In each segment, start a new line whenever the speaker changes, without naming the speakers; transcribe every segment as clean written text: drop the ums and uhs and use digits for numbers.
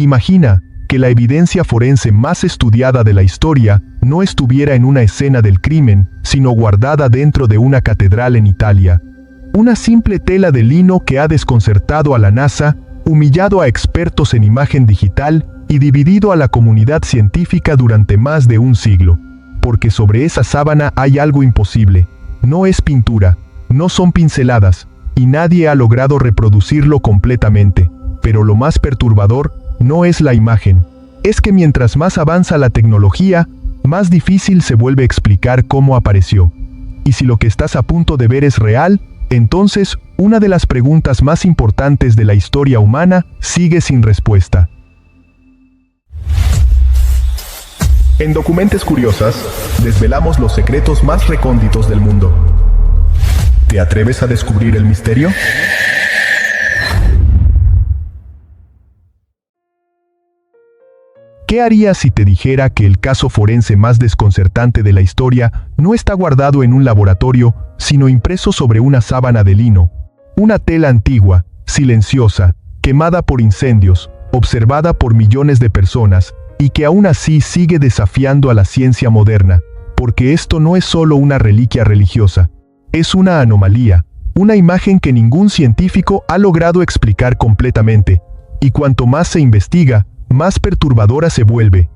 Imagina que la evidencia forense más estudiada de la historia no estuviera en una escena del crimen, sino guardada dentro de una catedral en Italia. Una simple tela de lino que ha desconcertado a la NASA, humillado a expertos en imagen digital y dividido a la comunidad científica durante más de un siglo. Porque sobre esa sábana hay algo imposible. No es pintura, no son pinceladas, y nadie ha logrado reproducirlo completamente. Pero lo más perturbador no es la imagen. Es que mientras más avanza la tecnología, más difícil se vuelve explicar cómo apareció. Y si lo que estás a punto de ver es real, entonces una de las preguntas más importantes de la historia humana sigue sin respuesta. En Documentes Curiosas, desvelamos los secretos más recónditos del mundo. ¿Te atreves a descubrir el misterio? ¿Qué harías si te dijera que el caso forense más desconcertante de la historia no está guardado en un laboratorio, sino impreso sobre una sábana de lino? Una tela antigua, silenciosa, quemada por incendios, observada por millones de personas, y que aún así sigue desafiando a la ciencia moderna, porque esto no es solo una reliquia religiosa, es una anomalía, una imagen que ningún científico ha logrado explicar completamente, y cuanto más se investiga, más perturbadora se vuelve.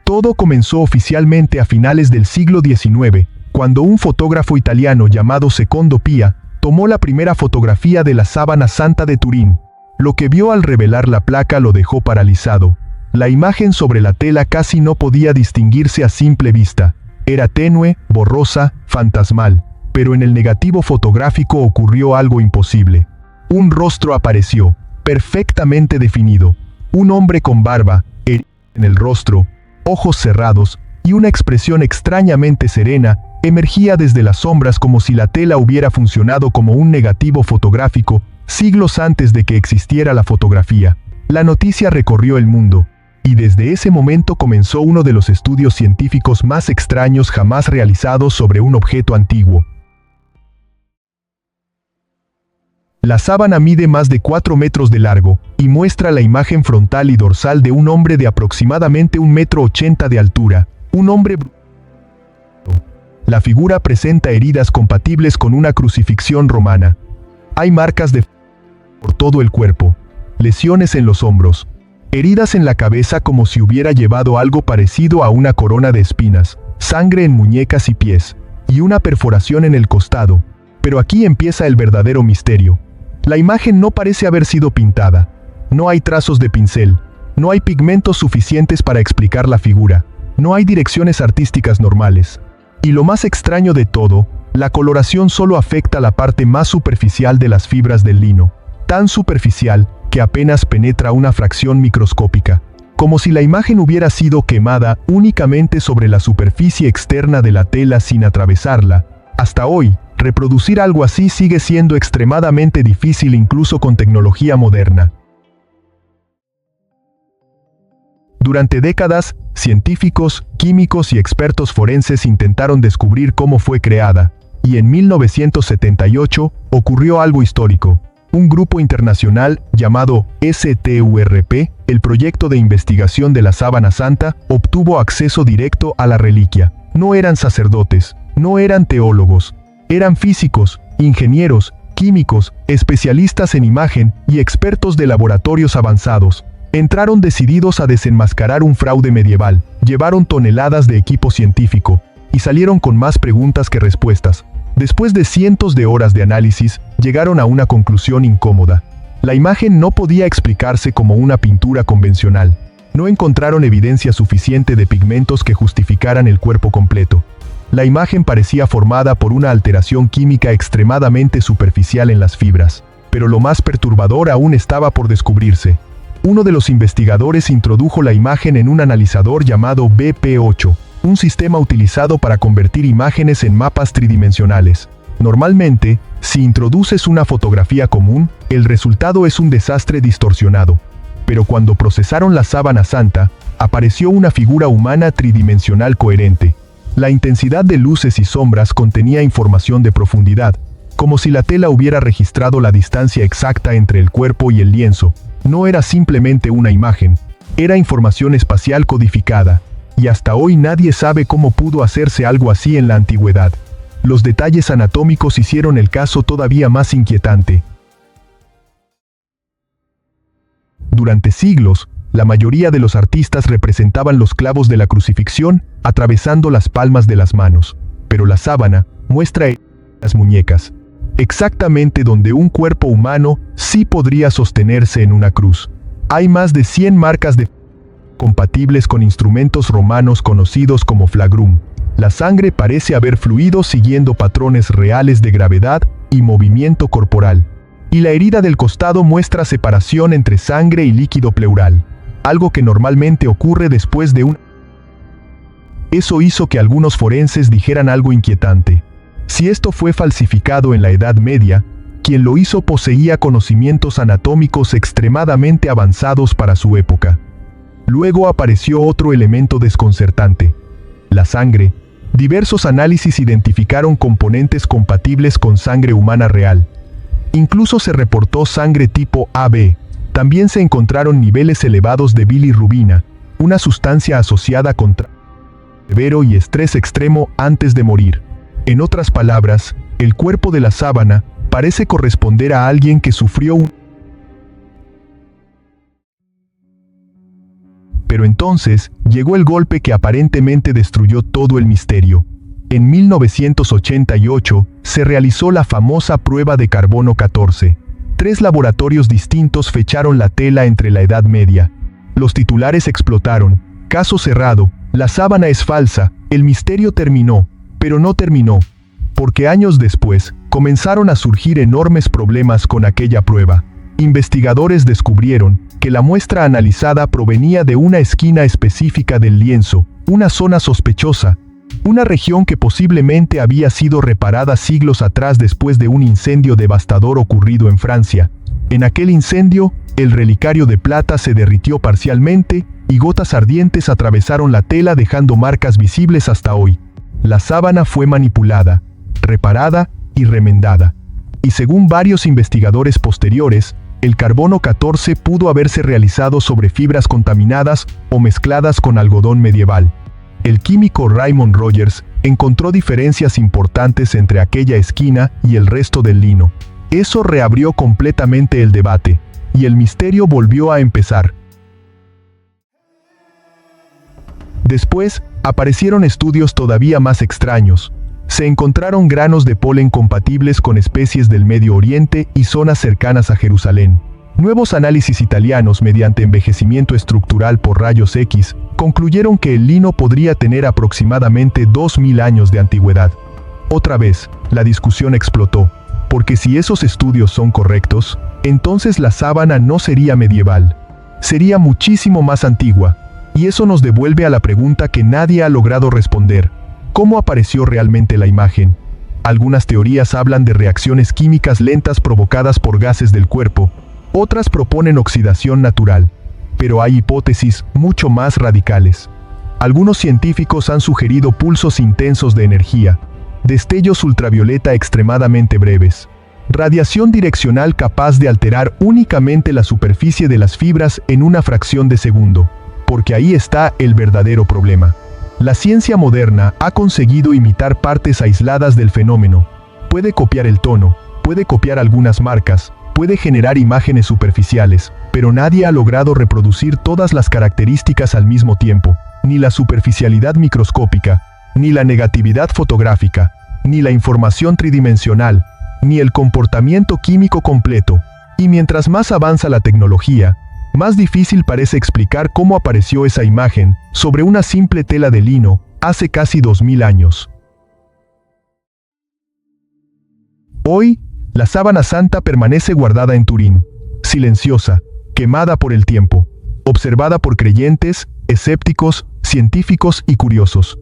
Todo comenzó oficialmente a finales del siglo XIX, cuando un fotógrafo italiano llamado Secondo Pia tomó la primera fotografía de la sábana santa de Turín. Lo que vio al revelar la placa lo dejó paralizado. La imagen sobre la tela casi no podía distinguirse a simple vista. Era tenue, borrosa, fantasmal. Pero en el negativo fotográfico ocurrió algo imposible. Un rostro apareció, perfectamente definido. Un hombre con barba, herida en el rostro, ojos cerrados, y una expresión extrañamente serena, emergía desde las sombras como si la tela hubiera funcionado como un negativo fotográfico, siglos antes de que existiera la fotografía. La noticia recorrió el mundo, y desde ese momento comenzó uno de los estudios científicos más extraños jamás realizados sobre un objeto antiguo. La sábana mide más de 4 metros de largo, y muestra la imagen frontal y dorsal de un hombre de aproximadamente 1,80 m de altura, un hombre La figura presenta heridas compatibles con una crucifixión romana. Hay marcas de por todo el cuerpo, lesiones en los hombros, heridas en la cabeza como si hubiera llevado algo parecido a una corona de espinas, sangre en muñecas y pies, y una perforación en el costado. Pero aquí empieza el verdadero misterio. La imagen no parece haber sido pintada. No hay trazos de pincel, no hay pigmentos suficientes para explicar la figura, no hay direcciones artísticas normales. Y lo más extraño de todo, la coloración solo afecta la parte más superficial de las fibras del lino. Tan superficial que apenas penetra una fracción microscópica, como si la imagen hubiera sido quemada únicamente sobre la superficie externa de la tela sin atravesarla. Hasta hoy, reproducir algo así sigue siendo extremadamente difícil incluso con tecnología moderna. Durante décadas, científicos, químicos y expertos forenses intentaron descubrir cómo fue creada, y en 1978 ocurrió algo histórico. Un grupo internacional llamado STURP, el Proyecto de Investigación de la Sábana Santa, obtuvo acceso directo a la reliquia. No eran sacerdotes, no eran teólogos, eran físicos, ingenieros, químicos, especialistas en imagen y expertos de laboratorios avanzados. Entraron decididos a desenmascarar un fraude medieval, llevaron toneladas de equipo científico, y salieron con más preguntas que respuestas. Después de cientos de horas de análisis, llegaron a una conclusión incómoda. La imagen no podía explicarse como una pintura convencional. No encontraron evidencia suficiente de pigmentos que justificaran el cuerpo completo. La imagen parecía formada por una alteración química extremadamente superficial en las fibras. Pero lo más perturbador aún estaba por descubrirse. Uno de los investigadores introdujo la imagen en un analizador llamado BP8, un sistema utilizado para convertir imágenes en mapas tridimensionales. Normalmente, si introduces una fotografía común, el resultado es un desastre distorsionado. Pero cuando procesaron la sábana santa, apareció una figura humana tridimensional coherente. La intensidad de luces y sombras contenía información de profundidad, como si la tela hubiera registrado la distancia exacta entre el cuerpo y el lienzo. No era simplemente una imagen, era información espacial codificada, y hasta hoy nadie sabe cómo pudo hacerse algo así en la antigüedad. Los detalles anatómicos hicieron el caso todavía más inquietante. Durante siglos, la mayoría de los artistas representaban los clavos de la crucifixión atravesando las palmas de las manos, pero la sábana muestra las muñecas, exactamente donde un cuerpo humano sí podría sostenerse en una cruz. Hay más de 100 marcas de compatibles con instrumentos romanos conocidos como flagrum. La sangre parece haber fluido siguiendo patrones reales de gravedad y movimiento corporal. Y la herida del costado muestra separación entre sangre y líquido pleural, algo que normalmente ocurre después de un... Eso hizo que algunos forenses dijeran algo inquietante. Si esto fue falsificado en la Edad Media, quien lo hizo poseía conocimientos anatómicos extremadamente avanzados para su época. Luego apareció otro elemento desconcertante: la sangre. Diversos análisis identificaron componentes compatibles con sangre humana real. Incluso se reportó sangre tipo AB. También se encontraron niveles elevados de bilirrubina, una sustancia asociada con severo y estrés extremo antes de morir. En otras palabras, el cuerpo de la sábana parece corresponder a alguien que sufrió un... Pero entonces, llegó el golpe que aparentemente destruyó todo el misterio. En 1988, se realizó la famosa prueba de carbono 14. 3 laboratorios distintos fecharon la tela entre la Edad Media. Los titulares explotaron. Caso cerrado, la sábana es falsa, el misterio terminó. Pero no terminó, porque años después, comenzaron a surgir enormes problemas con aquella prueba. Investigadores descubrieron que la muestra analizada provenía de una esquina específica del lienzo, una zona sospechosa, una región que posiblemente había sido reparada siglos atrás después de un incendio devastador ocurrido en Francia. En aquel incendio, el relicario de plata se derritió parcialmente y gotas ardientes atravesaron la tela dejando marcas visibles hasta hoy. La sábana fue manipulada, reparada y remendada. Y según varios investigadores posteriores, el carbono 14 pudo haberse realizado sobre fibras contaminadas o mezcladas con algodón medieval. El químico Raymond Rogers encontró diferencias importantes entre aquella esquina y el resto del lino. Eso reabrió completamente el debate, y el misterio volvió a empezar. Después, aparecieron estudios todavía más extraños. Se encontraron granos de polen compatibles con especies del Medio Oriente y zonas cercanas a Jerusalén. Nuevos análisis italianos mediante envejecimiento estructural por rayos X concluyeron que el lino podría tener aproximadamente 2000 años de antigüedad. Otra vez, la discusión explotó, porque si esos estudios son correctos, entonces la sábana no sería medieval. Sería muchísimo más antigua. Y eso nos devuelve a la pregunta que nadie ha logrado responder: ¿cómo apareció realmente la imagen? Algunas teorías hablan de reacciones químicas lentas provocadas por gases del cuerpo, otras proponen oxidación natural, pero hay hipótesis mucho más radicales. Algunos científicos han sugerido pulsos intensos de energía, destellos ultravioleta extremadamente breves, radiación direccional capaz de alterar únicamente la superficie de las fibras en una fracción de segundo. Porque ahí está el verdadero problema. La ciencia moderna ha conseguido imitar partes aisladas del fenómeno. Puede copiar el tono, puede copiar algunas marcas, puede generar imágenes superficiales, pero nadie ha logrado reproducir todas las características al mismo tiempo, ni la superficialidad microscópica, ni la negatividad fotográfica, ni la información tridimensional, ni el comportamiento químico completo. Y mientras más avanza la tecnología, más difícil parece explicar cómo apareció esa imagen sobre una simple tela de lino hace casi 2000 años. Hoy, la sábana santa permanece guardada en Turín, silenciosa, quemada por el tiempo, observada por creyentes, escépticos, científicos y curiosos.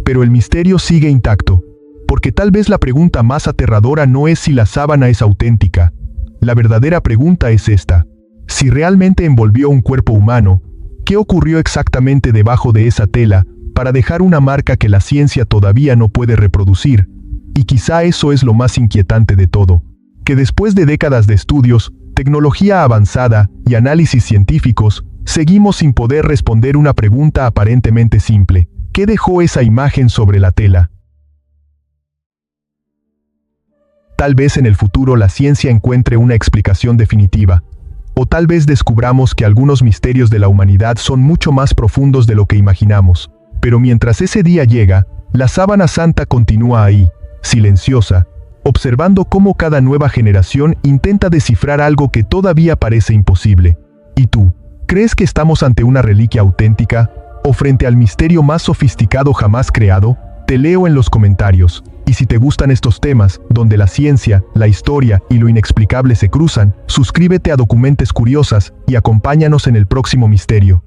Pero el misterio sigue intacto, porque tal vez la pregunta más aterradora no es si la sábana es auténtica. La verdadera pregunta es esta: si realmente envolvió un cuerpo humano, ¿qué ocurrió exactamente debajo de esa tela para dejar una marca que la ciencia todavía no puede reproducir? Y quizá eso es lo más inquietante de todo, que después de décadas de estudios, tecnología avanzada y análisis científicos, seguimos sin poder responder una pregunta aparentemente simple: ¿qué dejó esa imagen sobre la tela? Tal vez en el futuro la ciencia encuentre una explicación definitiva, o tal vez descubramos que algunos misterios de la humanidad son mucho más profundos de lo que imaginamos. Pero mientras ese día llega, la sábana santa continúa ahí, silenciosa, observando cómo cada nueva generación intenta descifrar algo que todavía parece imposible. ¿Y tú? ¿Crees que estamos ante una reliquia auténtica o frente al misterio más sofisticado jamás creado? Te leo en los comentarios. Y si te gustan estos temas, donde la ciencia, la historia y lo inexplicable se cruzan, suscríbete a Documentes Curiosas y acompáñanos en el próximo misterio.